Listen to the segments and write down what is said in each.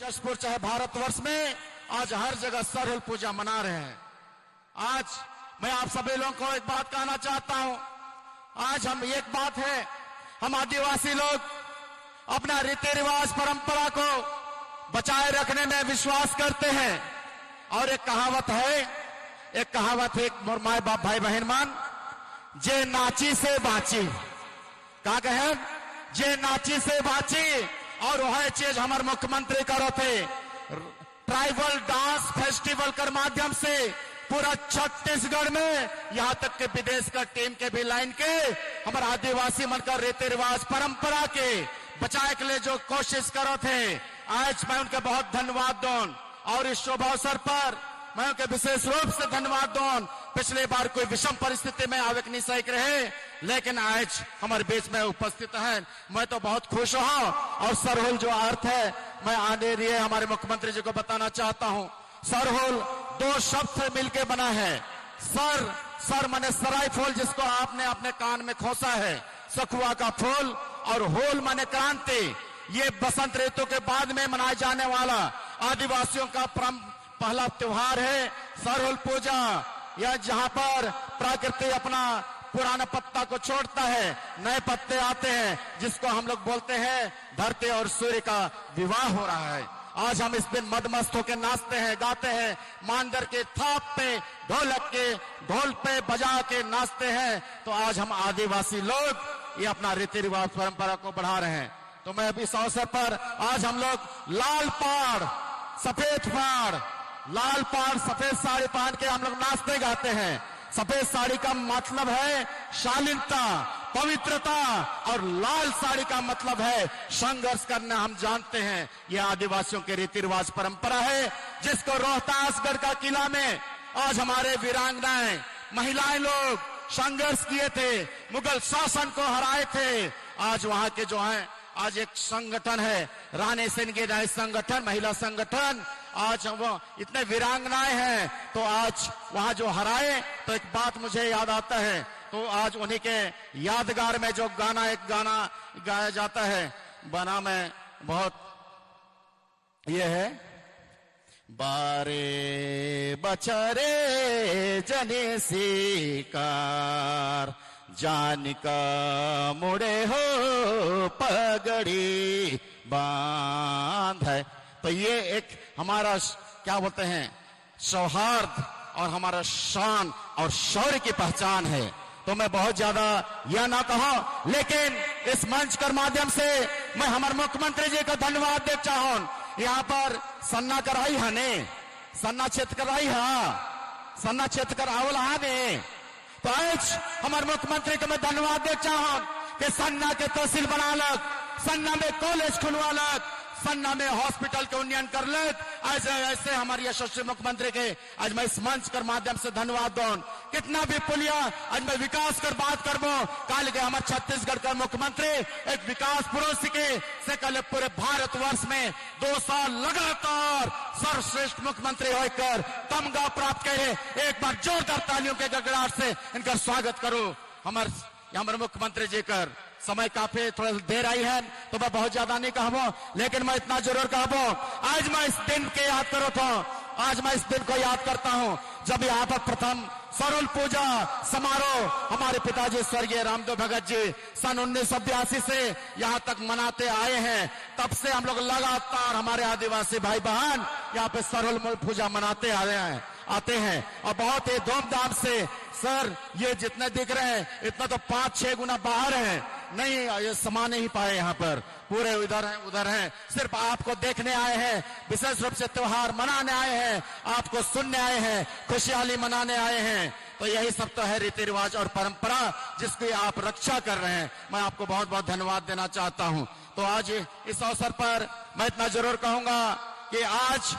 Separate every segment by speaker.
Speaker 1: जसपुर चाहे भारतवर्ष में आज हर जगह सरहुल पूजा मना रहे हैं। आज मैं आप सभी लोगों को एक बात कहना चाहता हूं। आज हम एक बात है, हम आदिवासी लोग अपना रीति रिवाज परंपरा को बचाए रखने में विश्वास करते हैं। और एक कहावत है मोर माय बाप भाई बहन मान, जे नाची से बाची, का कहे जे नाची से बाची। और वह चीज हमारे मुख्यमंत्री करो थे, ट्राइबल डांस फेस्टिवल के माध्यम से पूरा छत्तीसगढ़ में यहां तक के विदेश का टीम के भी लाइन के हमारे आदिवासी मन का रीति रिवाज परंपरा के बचाए के लिए जो कोशिश करो थे, आज मैं उनके बहुत धन्यवाद दूं। और इस शुभ अवसर पर मैं उनके विशेष रूप से धन्यवाद दूं। पिछले बार कोई विषम परिस्थिति में आवे नहीं सही रहे, लेकिन आज हमारे बीच में उपस्थित हैं। मैं तो बहुत खुश हूं। और सरहुल जो अर्थ है, मैं आने लिए हमारे मुख्यमंत्री जी को बताना चाहता हूं। सरहुल दो शब्द से मिलकर बना है। सर माने सराय फूल, जिसको आपने अपने कान में खोसा है, सखुआ का फूल, और होल माने क्रांति। ये बसंत ऋतु के बाद में मनाए जाने वाला आदिवासियों का पहला त्योहार है सरहुल पूजा। यह जहां पर प्रकृति अपना पुराना पत्ता को छोड़ता है, नए पत्ते आते हैं, जिसको हम लोग बोलते हैं धरती और सूर्य का विवाह हो रहा है। आज हम इस दिन मदमस्त होकर नाचते हैं, गाते हैं, मांदर के थाप पे, ढोलक के ढोल पे बजा के नाचते हैं। तो आज हम आदिवासी लोग ये अपना रीति रिवाज परंपरा को बढ़ा रहे हैं। तो मैं इस अवसर पर आज हम लोग लाल पाड़ सफेद साड़ी पहन के हम लोग नाचते गाते हैं। सफेद साड़ी का मतलब है शालीनता, पवित्रता, और लाल साड़ी का मतलब है संघर्ष करना। हम जानते हैं यह आदिवासियों के रीति रिवाज परंपरा है, जिसको रोहतासगढ़ का किला में आज हमारे वीरांगनाएं महिलाएं लोग संघर्ष किए थे, मुगल शासन को हराए थे। आज वहां के जो है, आज एक संगठन है रानी सिंह की संगठन, महिला संगठन, आज वो इतने वीरांगनाएं हैं। तो आज वहां जो हराए, तो एक बात मुझे याद आता है। तो आज उन्हीं के यादगार में जो एक गाना गाया जाता है, बना में बहुत ये है, बारे बचरे जने शिकार, जान का मुड़े हो पगड़ी बांध है। तो ये एक हमारा क्या बोलते हैं सौहार्द और हमारा शान और शौर्य की पहचान है। तो मैं बहुत ज्यादा यह ना कहूं, लेकिन इस मंच के माध्यम से मैं हमारे मुख्यमंत्री जी का धन्यवाद देना चाहूं। यहाँ पर सन्ना कराई है ने, सन्ना क्षेत्र कराई है, सन्ना क्षेत्र करावल है ने। तो आज हमारे मुख्यमंत्री को मैं धन्यवाद देना चाहूं कि सन्ना के तहसील बना लग, सन्ना में कॉलेज खुलवा लग, सन्ना में हॉस्पिटल के उन्नयन कर लग। ऐसे हमारे यशस्वी मुख्यमंत्री के आज मैं इस मंच के माध्यम से धन्यवाद दूं। कितना भी पुलिया आज मैं विकास कर बात करबो, कल के हमारे छत्तीसगढ़ का मुख्यमंत्री एक विकास पुरुष के से कल पूरे भारतवर्ष में 2 साल लगातार सर्वश्रेष्ठ मुख्यमंत्री होकर तमगा प्राप्त करे। एक बार जोरदार तालियों के गड़गड़ाहट से इनका स्वागत करो। हमारे मुख्यमंत्री जी कर समय काफी थोड़ा देर आई है, तो मैं बहुत ज्यादा नहीं कहूं, लेकिन मैं इतना जरूर कहूं, आज मैं इस दिन के याद करो तो आज मैं इस दिन को याद करता हूं जब यहाँ पर प्रथम सरहुल पूजा समारोह हमारे पिताजी स्वर्गीय रामदेव भगत जी सन 1982 से यहाँ तक मनाते आए हैं। तब से हम लोग लगातार हमारे आदिवासी भाई बहन यहाँ पे सरहुल पूजा मनाते आते हैं और बहुत ही धूमधाम से। सर ये जितने दिख रहे हैं, इतना तो 5-6 गुना बाहर है, नहीं ये समा नहीं पाए। यहाँ पर पूरे उधर हैं, सिर्फ आपको देखने आए हैं, विशेष रूप से त्योहार मनाने आए हैं, आपको सुनने आए हैं, खुशहाली मनाने आए हैं। तो यही सब तो है रीति रिवाज और परंपरा, जिसकी आप रक्षा कर रहे हैं। मैं आपको बहुत बहुत धन्यवाद देना चाहता हूं। तो आज इस अवसर पर मैं इतना जरूर कहूंगा कि आज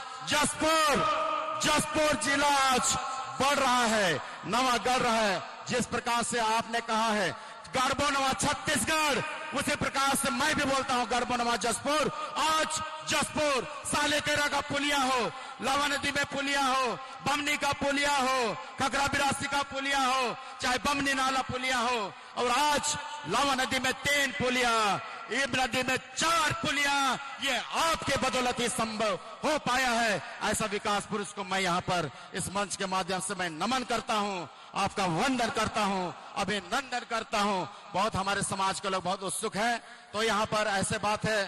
Speaker 1: जसपुर जिला आज बढ़ रहा है, नवा गढ़ रहा है। जिस प्रकार से आपने कहा है गढ़बो नवा छत्तीसगढ़, उसी प्रकार से मैं भी बोलता हूं गढ़बो नवा जसपुर। आज जसपुर सालेकेरा का पुलिया हो, लावा नदी में पुलिया हो, बमनी का पुलिया हो, खगरा बिरासी का पुलिया हो, चाहे बमनी नाला पुलिया हो, और आज लावा नदी में 3 पुलिया ये नदी में 4 पुलियां, ये आपके बदौलत ही संभव हो पाया है। ऐसा विकास पुरुष को मैं यहाँ पर इस मंच के माध्यम से मैं नमन करता हूँ, आपका वंदन करता हूँ, अभिनंदन करता हूँ। बहुत हमारे समाज के लोग बहुत उत्सुक हैं, तो यहाँ पर ऐसे बात है।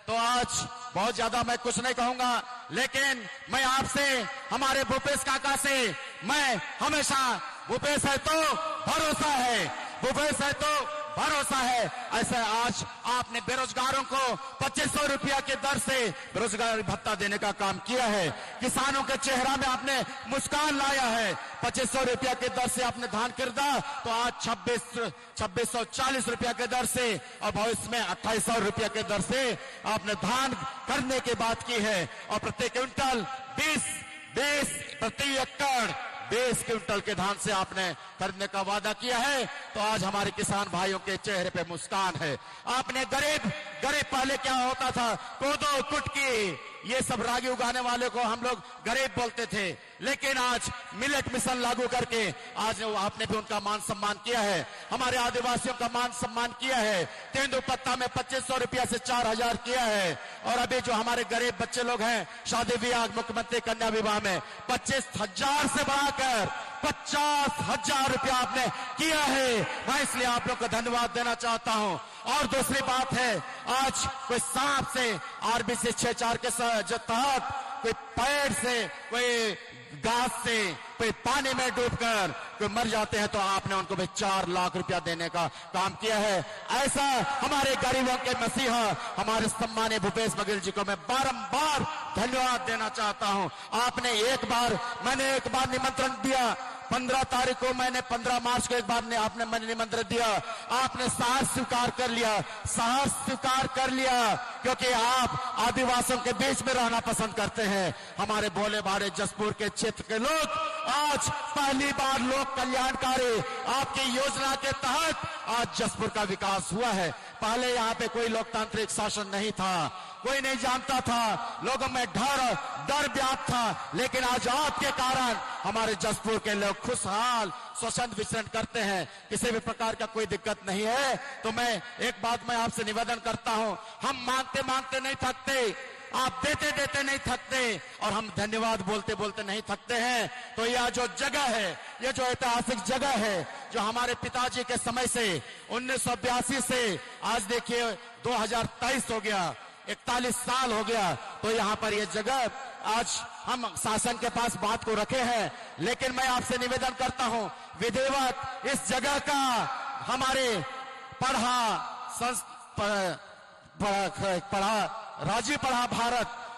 Speaker 1: तो आज बहुत ज्यादा मैं कुछ नहीं कहूंगा, लेकिन मैं आपसे, हमारे भूपेश काका से, मैं हमेशा, भूपेश है तो भरोसा है, भूपेश है तो भरोसा है। ऐसे आज आपने बेरोजगारों को 2500 रुपया के दर से बेरोजगारी भत्ता देने का काम किया है। किसानों के चेहरा में आपने मुस्कान लाया है। 2500 रुपया के दर से आपने धान खरीदा, तो आज 2640 रुपया के दर से, और भविष्य में 2800 रुपया के दर से आपने धान करने की बात की है। और प्रति क्विंटल 20 प्रति एकड़ 20 क्विंटल के धान से आपने खरीदने का वादा किया है। तो आज हमारे किसान भाइयों के चेहरे पे मुस्कान है। आपने गरीब पहले क्या होता था, कोदो कुटकी ये सब रागी उगाने वाले को हम लोग गरीब बोलते थे, लेकिन आज मिलेट मिशन लागू करके आज आपने भी उनका मान सम्मान किया है। हमारे आदिवासियों का मान सम्मान किया है। तेंदुपत्ता में 2500 रुपया से 4000 किया है। और अभी जो हमारे गरीब बच्चे लोग हैं, शादी विवाह, मुख्यमंत्री कन्या विवाह में 25,000 से बढ़ाकर 50,000 रुपया आपने किया है। मैं इसलिए आप लोग को धन्यवाद देना चाहता हूं। और दूसरी बात है, आज कोई सांप से, आरबीसी 64 के तहत, कोई पेड़ से, कोई घास से, कोई पानी में डूबकर कोई मर जाते हैं, तो आपने उनको भी 4 लाख रुपया देने का काम किया है। ऐसा हमारे गरीबों के मसीहा, हमारे सम्मानीय भूपेश बघेल जी को मैं बारंबार धन्यवाद देना चाहता हूं। मैंने एक बार निमंत्रण दिया, 15 तारीख को मैंने 15 मार्च को एक बार आपने मैंने निमंत्रण दिया, आपने साहस स्वीकार कर लिया, क्योंकि आप आदिवासियों के बीच में रहना पसंद करते हैं। हमारे भोले भाले जसपुर के क्षेत्र के लोग आज पहली बार लोक कल्याणकारी आपकी योजना के तहत आज जसपुर का विकास हुआ है। पहले यहाँ पे कोई लोकतांत्रिक शासन नहीं था, कोई नहीं जानता था, लोगों में डर व्याप्त था, लेकिन आज आपके कारण हमारे जसपुर के लोग खुशहाल स्वच्छंद विचरण करते हैं, किसी भी प्रकार का कोई दिक्कत नहीं है। तो मैं एक बात मैं आपसे निवेदन करता हूं, हम मांगते मांगते नहीं थकते, आप देते देते नहीं थकते, और हम धन्यवाद बोलते बोलते नहीं थकते हैं। तो यह जो जगह है, यह जो ऐतिहासिक जगह है, जो हमारे पिताजी के समय से 1982 से आज देखिए 2023 हो गया, 41 साल हो गया, तो यहाँ पर यह जगह आज हम शासन के पास बात को रखे हैं। लेकिन मैं आपसे निवेदन करता हूं, विधिवत इस जगह का हमारे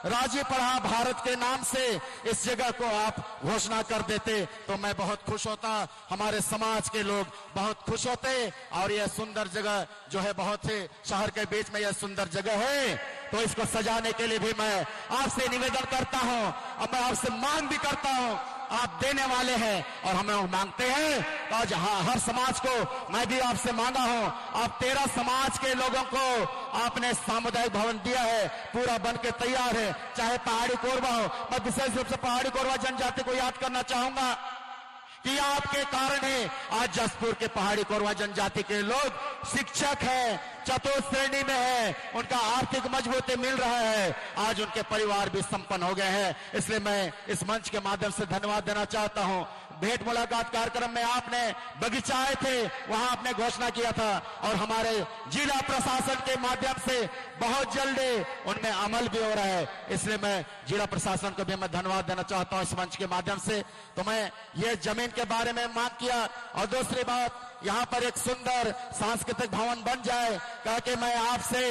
Speaker 1: राजी पढ़ा भारत के नाम से इस जगह को आप घोषणा कर देते, तो मैं बहुत खुश होता, हमारे समाज के लोग बहुत खुश होते। और यह सुंदर जगह जो है, बहुत ही शहर के बीच में यह सुंदर जगह है, तो इसको सजाने के लिए भी मैं आपसे निवेदन करता हूं, और मैं आपसे मांग भी करता हूं। आप देने वाले हैं और हमें मांगते हैं, तो आज हर समाज को मैं भी आपसे मांगा हूं। आप 13 समाज के लोगों को आपने सामुदायिक भवन दिया है, पूरा बन के तैयार है, चाहे पहाड़ी कोरबा हो। मैं विशेष रूप से पहाड़ी कोरबा जनजाति को याद करना चाहूंगा कि आपके कारण है आज जसपुर के पहाड़ी कोरबा जनजाति के लोग शिक्षक हैं, चतुर्थ श्रेणी में है, उनका आर्थिक मजबूती मिल रहा है, आज उनके परिवार भी संपन्न हो गए हैं। इसलिए मैं इस मंच के माध्यम से धन्यवाद देना चाहता हूं। भेंट मुलाकात कार्यक्रम में आपने बगीचा आए थे, वहां आपने घोषणा किया था, और हमारे जिला प्रशासन के माध्यम से बहुत जल्दी उनमें अमल भी हो रहा है। इसलिए मैं जिला प्रशासन को भी मैं धन्यवाद देना चाहता हूं इस मंच के माध्यम से। तो मैं ये जमीन के बारे में मांग किया, और दूसरी बात, यहाँ पर एक सुंदर सांस्कृतिक भवन बन जाए, ताकि मैं आपसे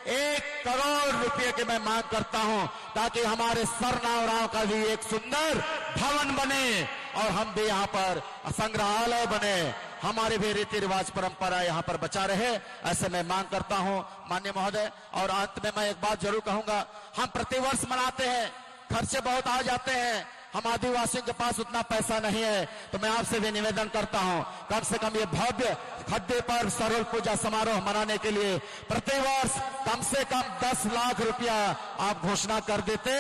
Speaker 1: 1 करोड़ रुपए की मैं मांग करता हूं, ताकि हमारे सरनावराव का भी एक सुंदर भवन बने, और हम भी यहाँ पर संग्रहालय बने, हमारे भी रीति रिवाज परंपरा यहाँ पर बचा रहे, ऐसे मैं मांग करता हूं माननीय महोदय। और अंत में मैं एक बात जरूर कहूंगा, हम प्रतिवर्ष मनाते हैं, खर्चे बहुत आ जाते हैं, हम आदिवासियों के पास उतना पैसा नहीं है, तो मैं आपसे भी निवेदन करता हूं, कम से कम ये भव्य खड्डे पर सरोल पूजा समारोह मनाने के लिए प्रतिवर्ष कम से कम 10 लाख रुपया आप घोषणा कर देते,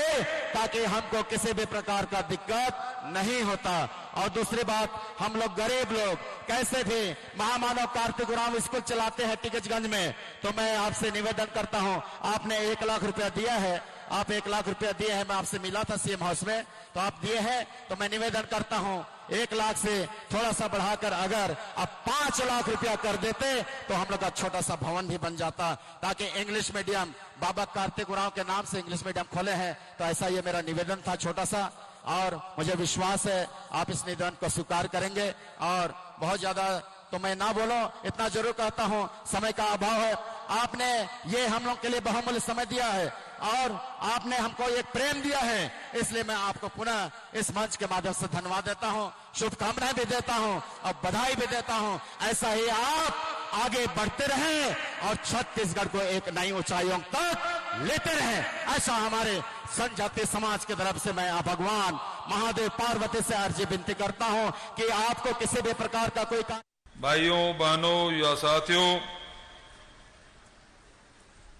Speaker 1: ताकि हमको किसी भी प्रकार का दिक्कत नहीं होता। और दूसरी बात, हम लोग गरीब लोग कैसे भी महामानव कार्तिक उरांव स्कूल चलाते हैं टिकटगंज में, तो मैं आपसे निवेदन करता हूं, आपने 1 लाख रुपया दिया है, आप 1 लाख रुपया दिए हैं, मैं आपसे मिला था सीएम हाउस में, तो आप दिए हैं, तो मैं निवेदन करता हूं 1 लाख से थोड़ा सा बढ़ाकर अगर आप 5 लाख रुपया कर देते तो हम लोग का छोटा सा भवन भी बन जाता, ताकि इंग्लिश मीडियम बाबा कार्तिक उरांव के नाम से इंग्लिश मीडियम खोले हैं। तो ऐसा ये मेरा निवेदन था छोटा सा, और मुझे विश्वास है आप इस निवेदन को स्वीकार करेंगे। और बहुत ज्यादा तो मैं ना बोलो, इतना जरूर कहता हूं, समय का अभाव है, आपने ये हम लोग के लिए बहुमूल्य समय दिया है और आपने हमको एक प्रेम दिया है, इसलिए मैं आपको पुनः इस मंच के माध्यम से धन्यवाद देता हूं, शुभकामनाएं भी देता हूं और बधाई भी देता हूं। ऐसा ही आप आगे बढ़ते रहें और छत्तीसगढ़ को एक नई ऊंचाइयों तक लेते रहें, ऐसा हमारे जनजातीय समाज की तरफ से मैं भगवान महादेव पार्वती से अर्जी विनती करता हूं कि आपको किसी भी प्रकार का कोई काम।
Speaker 2: भाइयों बहनों या साथियों,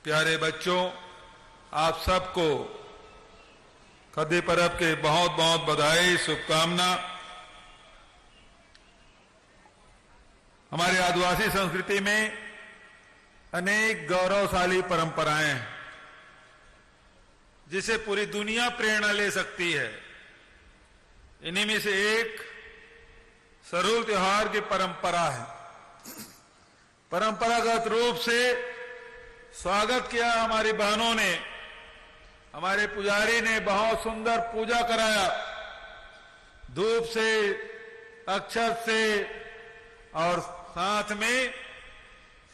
Speaker 2: प्यारे बच्चों, आप सबको खद्दी पर्व के बहुत बहुत बधाई, शुभकामना। हमारे आदिवासी संस्कृति में अनेक गौरवशाली परंपराएं हैं जिसे पूरी दुनिया प्रेरणा ले सकती है। इन्हीं में से एक सरोल त्योहार की परंपरा है। परंपरागत रूप से स्वागत किया हमारी बहनों ने, हमारे पुजारी ने बहुत सुंदर पूजा कराया, धूप से, अक्षत से और साथ में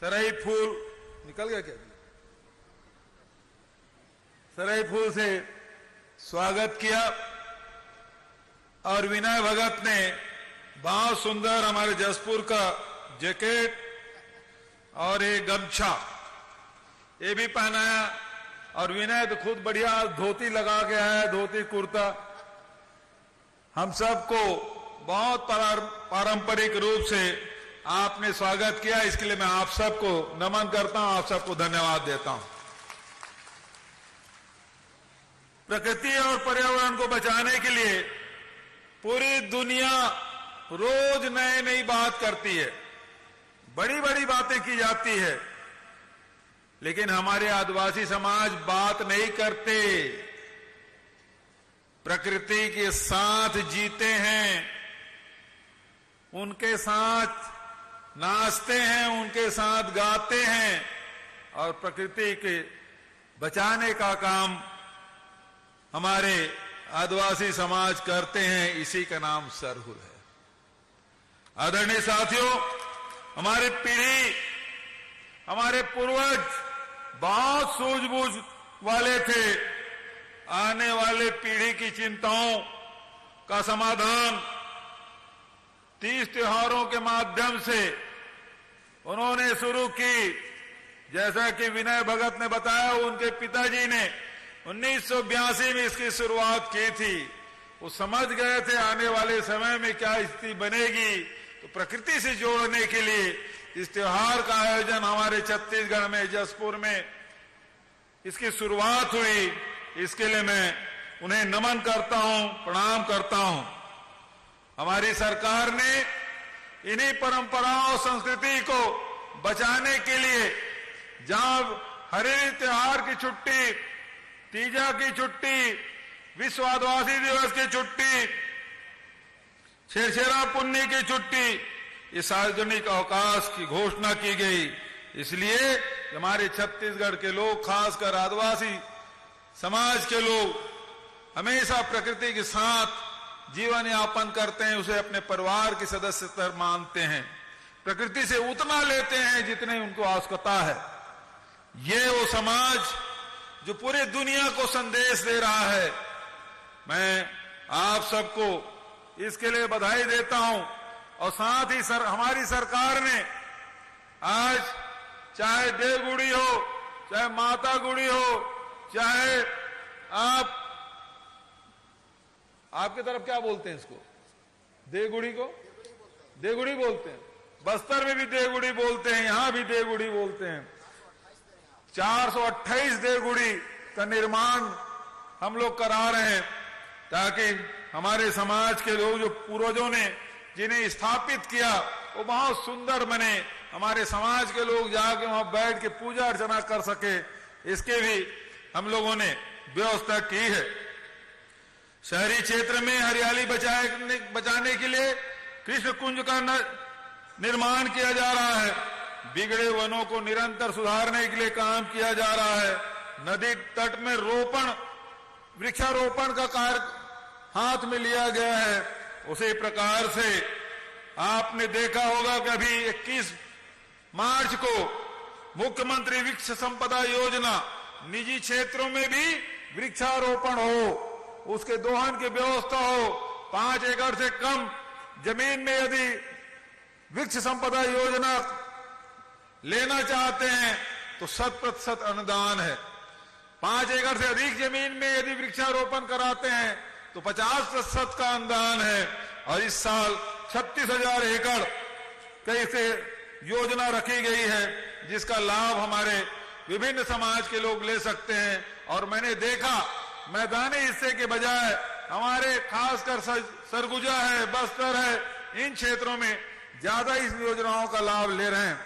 Speaker 2: सरई फूल निकल गया क्या, सरई फूल से स्वागत किया। और विनय भगत ने बहुत सुंदर हमारे जसपुर का जैकेट और एक गमछा ये भी पहनाया, और विनय तो खुद बढ़िया धोती लगा के आया, धोती कुर्ता। हम सबको बहुत पारंपरिक रूप से आपने स्वागत किया, इसके लिए मैं आप सबको नमन करता हूं, आप सबको धन्यवाद देता हूं। प्रकृति और पर्यावरण को बचाने के लिए पूरी दुनिया रोज नई नई बात करती है, बड़ी बड़ी बातें की जाती है, लेकिन हमारे आदिवासी समाज बात नहीं करते, प्रकृति के साथ जीते हैं, उनके साथ नाचते हैं, उनके साथ गाते हैं और प्रकृति के बचाने का काम हमारे आदिवासी समाज करते हैं। इसी का नाम सरहुल है। आदरणीय साथियों, हमारी पीढ़ी, हमारे पूर्वज बहुत सूझबूझ वाले थे। आने वाले पीढ़ी की चिंताओं का समाधान 30 त्योहारों के माध्यम से उन्होंने शुरू की। जैसा कि विनय भगत ने बताया, उनके पिताजी ने 1982 में इसकी शुरुआत की थी। वो समझ गए थे आने वाले समय में क्या स्थिति बनेगी, तो प्रकृति से जोड़ने के लिए इस त्योहार का आयोजन हमारे छत्तीसगढ़ में जसपुर में इसकी शुरुआत हुई। इसके लिए मैं उन्हें नमन करता हूं, प्रणाम करता हूं। हमारी सरकार ने इन्हीं परंपराओं संस्कृति को बचाने के लिए जहां हरेली त्योहार की छुट्टी, तीजा की छुट्टी, विश्व आदिवासी दिवस की छुट्टी, छेरछेरा पुन्नी की छुट्टी, ये सार्वजनिक अवकाश की घोषणा की गई। इसलिए हमारे छत्तीसगढ़ के लोग, खासकर आदिवासी समाज के लोग हमेशा प्रकृति के साथ जीवन यापन करते हैं, उसे अपने परिवार के सदस्य तरह मानते हैं, प्रकृति से उतना लेते हैं जितने उनको आवश्यकता है। ये वो समाज जो पूरी दुनिया को संदेश दे रहा है। मैं आप सबको इसके लिए बधाई देता हूं। और साथ ही हमारी सरकार ने आज चाहे देवगुड़ी हो, चाहे माता गुड़ी हो, चाहे आपकी तरफ क्या बोलते हैं इसको? देगुड़ी को देगुड़ी बोलते हैं। बस्तर में भी देगुड़ी बोलते हैं, यहां भी देगुड़ी बोलते हैं। 428 देगुड़ी का निर्माण हम लोग करा रहे हैं ताकि हमारे समाज के लोग, जो पूर्वजों ने जिन्हें स्थापित किया, वो बहुत सुंदर बने, हमारे समाज के लोग जाके वहां बैठ के पूजा अर्चना कर सके, इसके भी हम लोगों ने व्यवस्था की है। शहरी क्षेत्र में हरियाली बचाने के लिए कृष्ण कुंज का निर्माण किया जा रहा है। बिगड़े वनों को निरंतर सुधारने के लिए काम किया जा रहा है। नदी तट में वृक्षारोपण का कार्य हाथ में लिया गया है। उसी प्रकार से आपने देखा होगा कि अभी 21 मार्च को मुख्यमंत्री वृक्ष संपदा योजना, निजी क्षेत्रों में भी वृक्षारोपण हो, उसके दोहन की व्यवस्था हो। 5 एकड़ से कम जमीन में यदि वृक्ष संपदा योजना लेना चाहते हैं तो 100% अनुदान है। 5 एकड़ से अधिक जमीन में यदि वृक्षारोपण कराते हैं तो 50% का अनुदान है। और इस साल 36,000 एकड़ कैसे योजना रखी गई है, जिसका लाभ हमारे विभिन्न समाज के लोग ले सकते हैं। और मैंने देखा मैदानी हिस्से के बजाय हमारे खासकर सरगुजा है, बस्तर है, इन क्षेत्रों में ज्यादा इस योजनाओं का लाभ ले रहे हैं।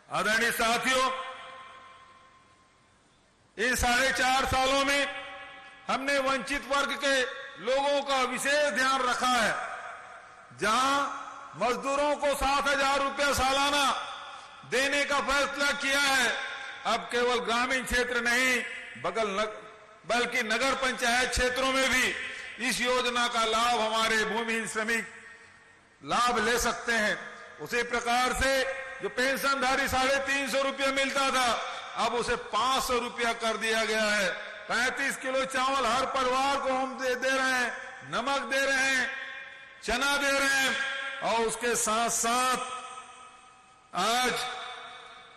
Speaker 2: आदरणीय साथियों, इन 4.5 सालों में हमने वंचित वर्ग के लोगों का विशेष ध्यान रखा है। जहां मजदूरों को 7,000 रुपया सालाना देने का फैसला किया है, अब केवल ग्रामीण क्षेत्र नहीं बल्कि नगर पंचायत क्षेत्रों में भी इस योजना का लाभ हमारे भूमिहीन श्रमिक लाभ ले सकते हैं। उसी प्रकार से जो पेंशनधारी 350 रुपया मिलता था, अब उसे 500 रुपया कर दिया गया है। 35 किलो चावल हर परिवार को हम दे रहे हैं, नमक दे रहे हैं, चना दे रहे हैं। और उसके साथ साथ आज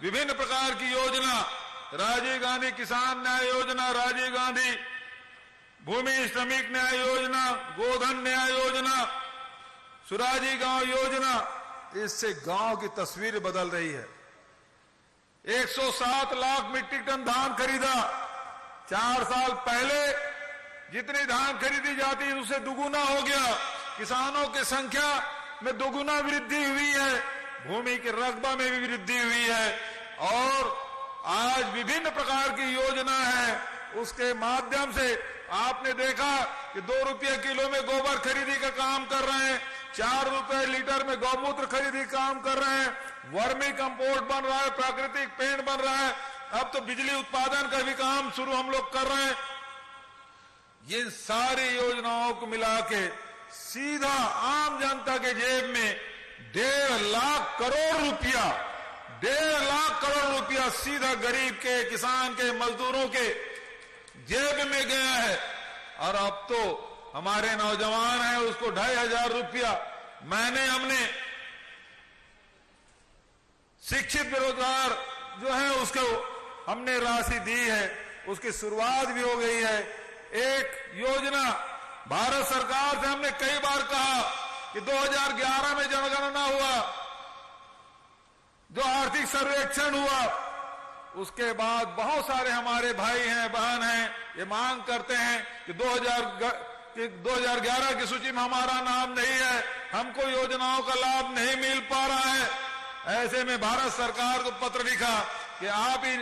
Speaker 2: विभिन्न प्रकार की योजना, राजीव गांधी किसान न्याय योजना, राजीव गांधी भूमि श्रमिक न्याय योजना, गोधन न्याय योजना, सुराजी गांव योजना, इससे गांव की तस्वीर बदल रही है। 107 लाख मीट्रिक टन धान खरीदा। 4 साल पहले जितनी धान खरीदी जाती है उससे दुगुना हो गया। किसानों की संख्या में दुगुना वृद्धि हुई है, भूमि के रकबा में भी वृद्धि हुई है। और आज विभिन्न प्रकार की योजना है, उसके माध्यम से आपने देखा कि 2 रुपये किलो में गोबर खरीदी का काम कर रहे हैं, 4 रुपए लीटर में गौमूत्र खरीदी काम कर रहे हैं, वर्मी कंपोस्ट बन रहा है, प्राकृतिक पेड़ बन रहा है, अब तो बिजली उत्पादन का भी काम शुरू हम लोग कर रहे हैं। ये सारी योजनाओं को मिला के सीधा आम जनता के जेब में 1.5 लाख करोड़ रुपया, 1.5 लाख करोड़ रुपया सीधा गरीब के, किसान के, मजदूरों के जेब में गया है। और अब तो हमारे नौजवान हैं, उसको 2,500 रुपया हमने शिक्षित बेरोजगार जो है उसको हमने राशि दी है, उसकी शुरुआत भी हो गई है। एक योजना भारत सरकार से हमने कई बार कहा कि 2011 में जनगणना हुआ, जो आर्थिक सर्वेक्षण हुआ, उसके बाद बहुत सारे हमारे भाई हैं, बहन हैं, ये मांग करते हैं कि 2011 की सूची में हमारा नाम नहीं है, हमको योजनाओं का लाभ नहीं मिल पा रहा है। ऐसे में भारत सरकार को पत्र लिखा कि आप ही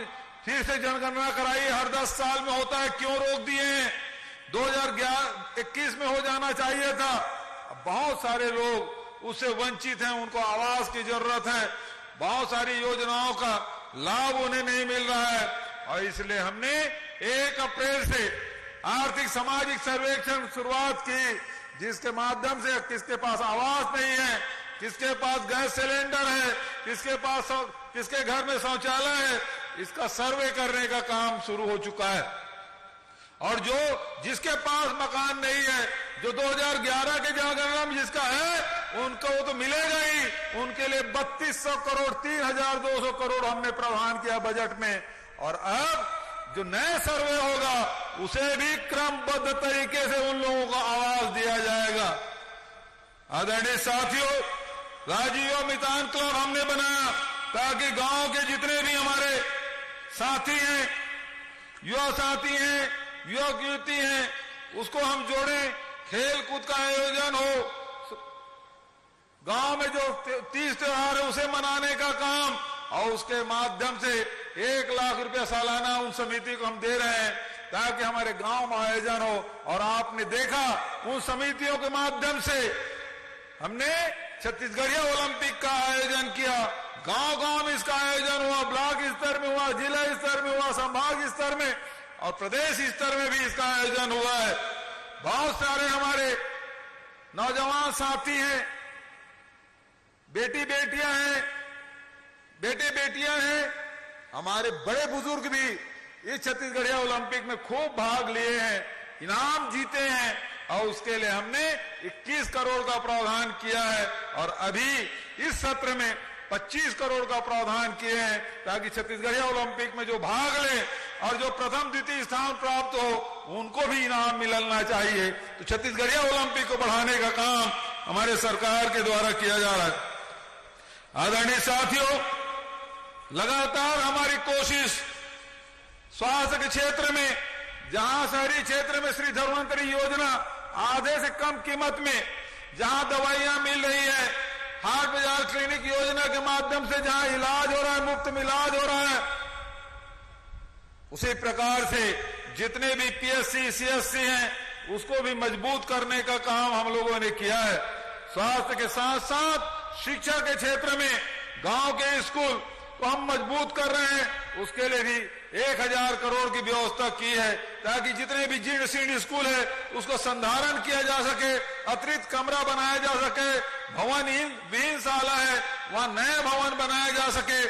Speaker 2: फिर से जनगणना कराइए, हर 10 साल में होता है, क्यों रोक दिए हैं? 2021 में हो जाना चाहिए था। बहुत सारे लोग उससे वंचित हैं, उनको आवास की जरूरत है, बहुत सारी योजनाओं का लाभ उन्हें नहीं मिल रहा है। और इसलिए हमने 1 अप्रैल से आर्थिक सामाजिक सर्वेक्षण शुरुआत की, जिसके माध्यम से किसके पास आवास नहीं है, किसके पास गैस सिलेंडर है, किसके घर में शौचालय है, इसका सर्वे करने का काम शुरू हो चुका है। और जिसके पास मकान नहीं है, जो 2011 के जनगणना में जिसका है, उनको वो तो मिलेगा ही। उनके लिए 3200 करोड़ 3,200 करोड़ हमने प्रावधान किया बजट में। और अब जो नए सर्वे होगा उसे भी क्रमबद्ध तरीके से उन लोगों को आवाज दिया जाएगा। आदरणीय साथियों, राजीव मितान क्लब हमने बनाया ताकि गांव के जितने भी हमारे साथी हैं, युवा साथी हैं, युवक युवती हैं, उसको हम जोड़ें, खेल कूद का आयोजन हो, गांव में जो 30 त्योहार है उसे मनाने का काम, और उसके माध्यम से 1 लाख रुपया सालाना उन समिति को हम दे रहे हैं ताकि हमारे गांव में आयोजन हो। और आपने देखा उन समितियों के माध्यम से हमने छत्तीसगढ़िया ओलंपिक का आयोजन किया, गांव गांव में इसका आयोजन हुआ, ब्लॉक स्तर में हुआ, जिला स्तर में हुआ, संभाग स्तर में और प्रदेश स्तर में भी इसका आयोजन हुआ है। बहुत सारे हमारे नौजवान साथी हैं, बेटी बेटियां हैं, बेटे बेटियां हैं, हमारे बड़े बुजुर्ग भी इस छत्तीसगढ़िया ओलंपिक में खूब भाग लिए हैं, इनाम जीते हैं, और उसके लिए हमने 21 करोड़ का प्रावधान किया है और अभी इस सत्र में 25 करोड़ का प्रावधान किए हैं ताकि छत्तीसगढ़िया ओलंपिक में जो भाग ले और जो प्रथम द्वितीय स्थान प्राप्त हो उनको भी इनाम मिलना चाहिए। तो छत्तीसगढ़िया ओलंपिक को बढ़ाने का काम हमारे सरकार के द्वारा किया जा रहा है। आदरणीय साथियों, लगातार हमारी कोशिश स्वास्थ्य के क्षेत्र में, जहां शहरी क्षेत्र में श्री धन्वंतरी योजना आधे से कम कीमत में जहां दवाइयां मिल रही है, हाट बाजार क्लिनिक योजना के माध्यम से जहां इलाज हो रहा है, मुफ्त में इलाज हो रहा है, उसी प्रकार से जितने भी पीएससी सीएससी हैं उसको भी मजबूत करने का काम हम लोगों ने किया है। स्वास्थ्य के साथ साथ शिक्षा के क्षेत्र में गांव के स्कूल को हम मजबूत कर रहे हैं, उसके लिए भी 1000 करोड़ की व्यवस्था की है ताकि जितने भी जीर्ण शीर्ण स्कूल है उसको संधारण किया जा सके, अतिरिक्त कमरा बनाया जा सके, भवन विहीन शाला है वहां नए भवन बनाया जा सके।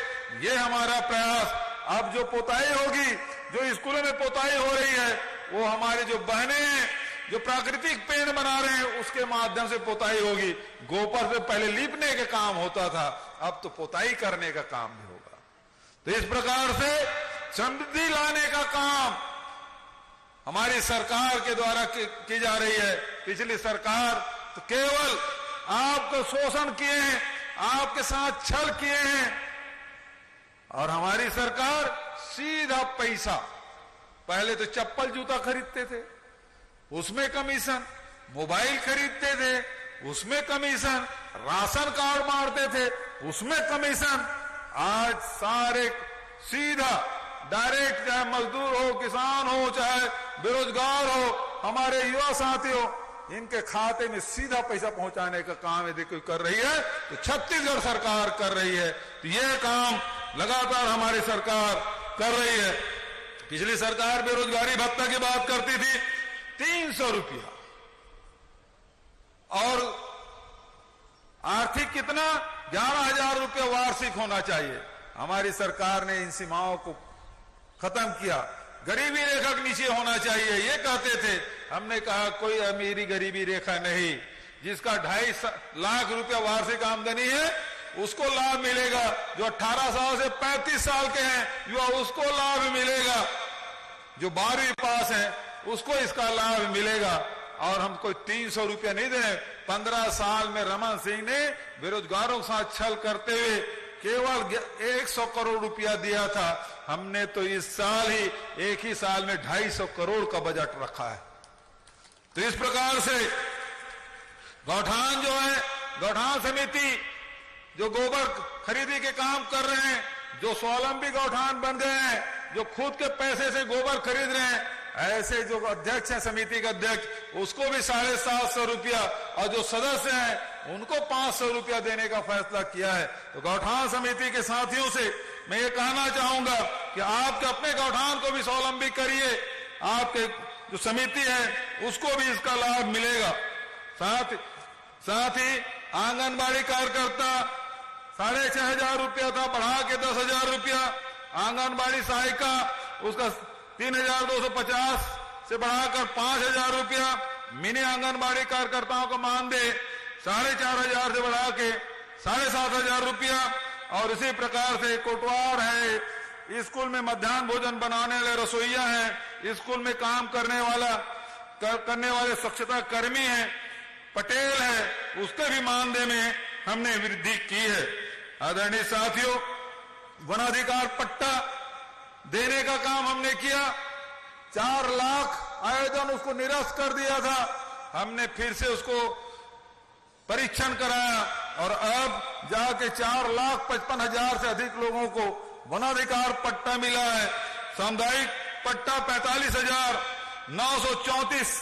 Speaker 2: ये हमारा प्रयास। अब जो पोताई होगी, जो स्कूलों में पोताई हो रही है, वो हमारे जो बहनें हैं जो प्राकृतिक पेड़ बना रहे हैं उसके माध्यम से पोताई होगी। गोबर से पहले लीपने का काम होता था, अब तो पोताई करने का काम भी होगा। तो इस प्रकार से समृद्धि लाने का काम हमारी सरकार के द्वारा की जा रही है। पिछली सरकार तो केवल आपको शोषण किए हैं, आपके साथ छल किए हैं, और हमारी सरकार सीधा पैसा, पहले तो चप्पल जूता खरीदते थे उसमें कमीशन, मोबाइल खरीदते थे उसमें कमीशन, राशन कार्ड मारते थे उसमें कमीशन, आज सारे सीधा डायरेक्ट, चाहे मजदूर हो, किसान हो, चाहे बेरोजगार हो, हमारे युवा साथी हो, इनके खाते में सीधा पैसा पहुंचाने का काम यदि कोई कर रही है तो छत्तीसगढ़ सरकार कर रही है। तो यह काम लगातार हमारी सरकार कर रही है। पिछली सरकार बेरोजगारी भत्ता की बात करती थी 300 रुपया, और आर्थिक कितना 11,000 रुपया वार्षिक होना चाहिए। हमारी सरकार ने इन सीमाओं को खत्म किया, गरीबी रेखा के नीचे होना चाहिए ये कहते थे। हमने कहा कोई अमीरी गरीबी रेखा नहीं, जिसका 2.5 लाख रुपया वार्षिक आमदनी है उसको लाभ मिलेगा, जो 18 साल से 35 साल के हैं युवा उसको लाभ मिलेगा, जो 12वीं पास है उसको इसका लाभ मिलेगा। और हम कोई 300 रुपया नहीं दें। 15 साल में रमन सिंह ने बेरोजगारों के साथ छल करते हुए केवल 100 करोड़ रुपया दिया था, हमने तो इस साल ही एक ही साल में 250 करोड़ का बजट रखा है। तो इस प्रकार से गौठान जो है, गौठान समिति जो गोबर खरीदी के काम कर रहे हैं, जो स्वावलंबी गौठान बन गए हैं, जो खुद के पैसे से गोबर खरीद रहे हैं, ऐसे जो अध्यक्ष हैं समिति के अध्यक्ष, उसको भी 750 रुपया, और जो सदस्य हैं उनको 500 रुपया देने का फैसला किया है। तो गौठान समिति के साथियों से मैं ये कहना चाहूंगा कि आपके अपने गौठान को भी स्वावलंबी करिए, आपके जो समिति है उसको भी इसका लाभ मिलेगा। साथ ही आंगनबाड़ी कार्यकर्ता 6,500 रुपया था, बढ़ा के 10,000 रुपया, आंगनबाड़ी सहायिका उसका 3,250 से बढ़ाकर 5,000 रुपया, मिनी आंगनबाड़ी कार्यकर्ताओं को मानदेय 4,500 से बढ़ा के 7,500 रुपया, और इसी प्रकार से कोटवार है, स्कूल में मध्याह्न भोजन बनाने वाले रसोईया हैं, स्कूल में काम करने वाले स्वच्छता कर्मी हैं, पटेल है, उसके भी मानदेय में हमने वृद्धि की है। आदरणीय साथियों, वनाधिकार पट्टा देने का काम हमने किया। 4 लाख आवेदन उसको निरस्त कर दिया था, हमने फिर से उसको परीक्षण कराया और अब जाके 4,55,000 से अधिक लोगों को वनाधिकार पट्टा मिला है। सामुदायिक पट्टा 45,934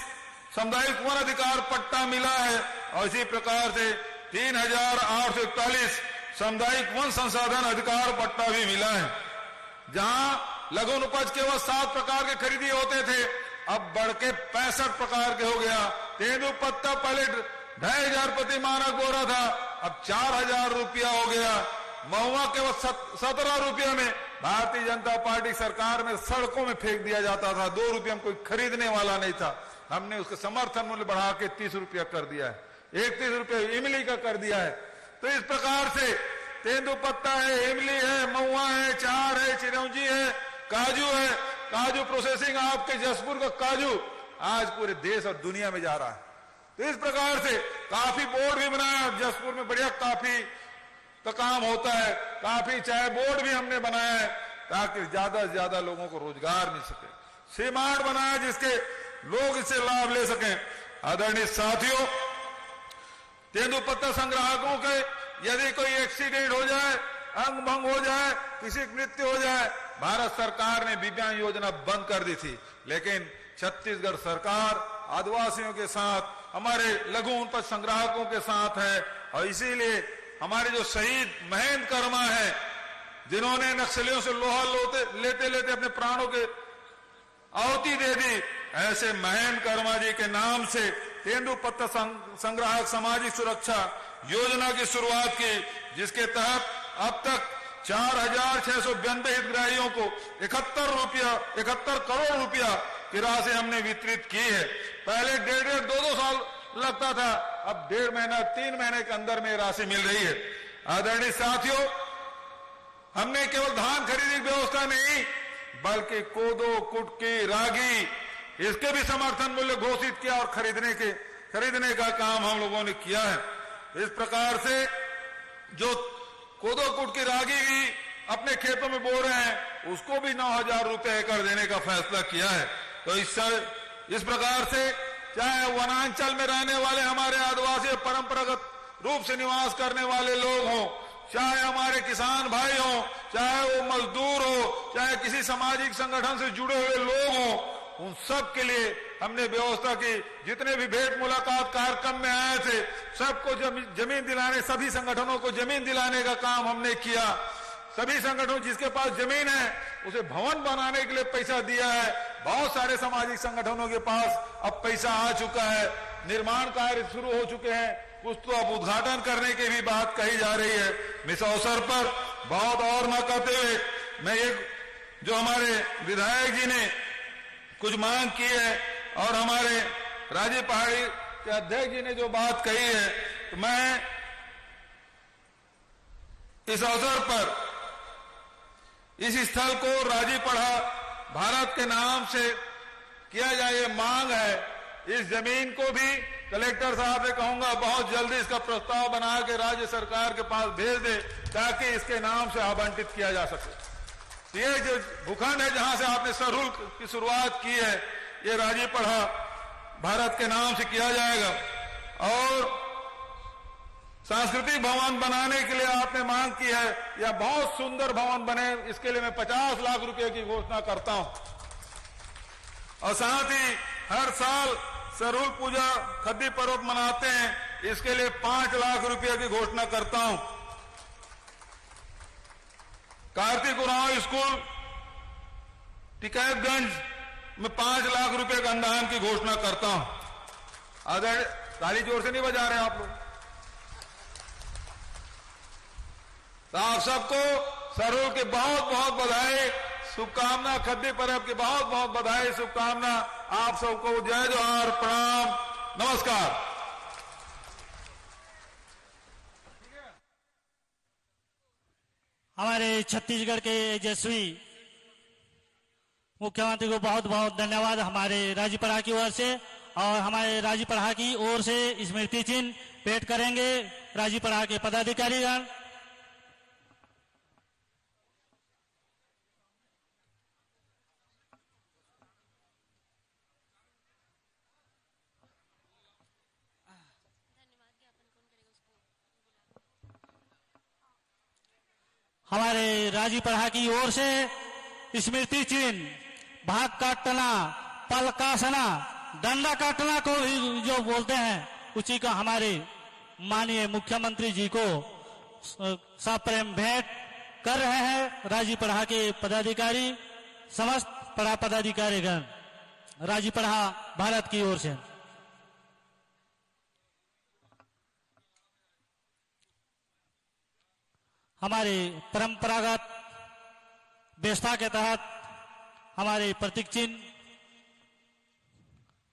Speaker 2: सामुदायिक वनाधिकार पट्टा मिला है और इसी प्रकार से 3,841 सामुदायिक वन संसाधन अधिकार पट्टा भी मिला है। जहां लघु उपज केवल 7 प्रकार के खरीदी होते थे, अब बढ़ के 65 प्रकार के हो गया। तेंदुपत्ता पहले 2,500 प्रति मानक बोरा था, अब 4,000 रुपया हो गया। महुआ केवल 17 रुपया में भारतीय जनता पार्टी सरकार में सड़कों में फेंक दिया जाता था, 2 रुपये में कोई खरीदने वाला नहीं था। हमने उसके समर्थन मूल्य बढ़ा के 30 रुपया कर दिया है, 31 रुपये इमली का कर दिया है। तो इस प्रकार से तेंदुपत्ता है, इमली है, महुआ है, चार है, चिरौंजी है, काजू है। काजू प्रोसेसिंग आपके जसपुर का काजू आज पूरे देश और दुनिया में जा रहा है। तो इस प्रकार से काफी बोर्ड भी बनाया, जसपुर में बढ़िया काफी का काम होता है, काफी चाय बोर्ड भी हमने बनाया है ताकि ज्यादा से ज्यादा लोगों को रोजगार मिल सके। सीमांट बनाया जिसके लोग इससे लाभ ले सकें। आदरणीय साथियों, तेंदुपत्ता संग्राहकों के यदि कोई एक्सीडेंट हो जाए, अंग भंग हो जाए, किसी की मृत्यु हो जाए, भारत सरकार ने दिव्यांग योजना बंद कर दी थी, लेकिन छत्तीसगढ़ सरकार आदिवासियों के साथ, हमारे लघु उपज संग्राहकों के साथ है। और इसीलिए हमारे जो शहीद महेंद्र कर्मा है, जिन्होंने नक्सलियों से लोहा लेते लेते अपने प्राणों के आहुति दे दी, ऐसे महेंद्र कर्मा जी के नाम से तेंदुपत्ता संग्राहक सामाजिक सुरक्षा योजना की शुरुआत की, जिसके तहत अब तक 4,692 हितग्राहियों को 71 करोड़ रुपया की राशि हमने वितरित की है। पहले 1.5 2 साल लगता था, अब 1.5 महीना 3 महीने के अंदर में राशि मिल रही है। आदरणीय साथियों, हमने केवल धान खरीदी की व्यवस्था नहीं, बल्कि कोदो, कुटकी, रागी, इसके भी समर्थन मूल्य घोषित किया और खरीदने का काम हम लोगों ने किया है। इस प्रकार से जो कोदो, कुटकी, रागी भी अपने खेतों में बो रहे हैं, उसको भी 9,000 रुपए एकड़ देने का फैसला किया है। तो इस प्रकार से चाहे वनांचल में रहने वाले हमारे आदिवासी परंपरागत रूप से निवास करने वाले लोग हों, चाहे हमारे किसान भाई हों, चाहे वो मजदूर हो, चाहे किसी सामाजिक संगठन से जुड़े हुए लोग हों, उन सब के लिए हमने व्यवस्था की। जितने भी भेंट मुलाकात कार्यक्रम में आए थे, सबको जमीन दिलाने, सभी संगठनों को जमीन दिलाने का काम हमने किया। सभी संगठनों जिसके पास जमीन है उसे भवन बनाने के लिए पैसा दिया है। बहुत सारे सामाजिक संगठनों के पास अब पैसा आ चुका है, निर्माण कार्य शुरू हो चुके हैं, कुछ तो अब उद्घाटन करने की भी बात कही जा रही है। इस अवसर पर बहुत और न कहते हुए मैं एक जो हमारे विधायक जी ने कुछ मांग की है और हमारे राजीव पहाड़ी के अध्यक्ष जी ने जो बात कही है, तो मैं इस अवसर पर इस स्थल को राजीव पढ़ा भारत के नाम से किया जाए, ये मांग है। इस जमीन को भी कलेक्टर साहब से कहूंगा बहुत जल्दी इसका प्रस्ताव बना के राज्य सरकार के पास भेज दे ताकि इसके नाम से आवंटित किया जा सके। ये जो भूखंड है जहां से आपने सरहुल की शुरुआत की है, ये राजीव पढ़ा भारत के नाम से किया जाएगा। और सांस्कृतिक भवन बनाने के लिए आपने मांग की है, यह बहुत सुंदर भवन बने, इसके लिए मैं 50 लाख रुपए की घोषणा करता हूं। और साथ ही हर साल सरहुल पूजा खद्दी पर्व मनाते हैं, इसके लिए 5 लाख रुपए की घोषणा करता हूं। कार्तिक उरांव स्कूल टिकैतगंज में 5 लाख रुपए का अनुदान की घोषणा करता हूं। आदरणीय, ताली जोर से नहीं बजा रहे आप लोग। तो आप सबको सरहुल के बहुत बहुत बधाई, शुभकामना, खद्दी पर्व की बहुत बहुत बधाई, शुभकामना। आप सबको जय जोहार, प्रणाम, नमस्कार।
Speaker 3: हमारे छत्तीसगढ़ के यशस्वी मुख्यमंत्री को बहुत बहुत धन्यवाद हमारे राजीपड़ा की ओर से। और हमारे राजीपड़ा की ओर से स्मृति चिन्ह भेंट करेंगे राजीपड़ा के पदाधिकारीगण। हमारे राजीपड़ा की ओर से स्मृति चिन्ह, भाग काटना, पल काटना, डंडा काटना को भी जो बोलते हैं, उसी का हमारे माननीय मुख्यमंत्री जी को सप्रेम भेंट कर रहे हैं राजीपड़ा के पदाधिकारी, समस्त पड़ा पदाधिकारीगण राजीपड़ा भारत की ओर से। हमारे परंपरागत व्यवस्था के तहत हमारे प्रतीक चिन्ह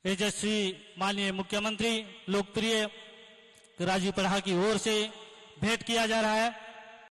Speaker 3: यशस्वी माननीय मुख्यमंत्री लोकप्रिय राजीपड़ा की ओर से भेंट किया जा रहा है।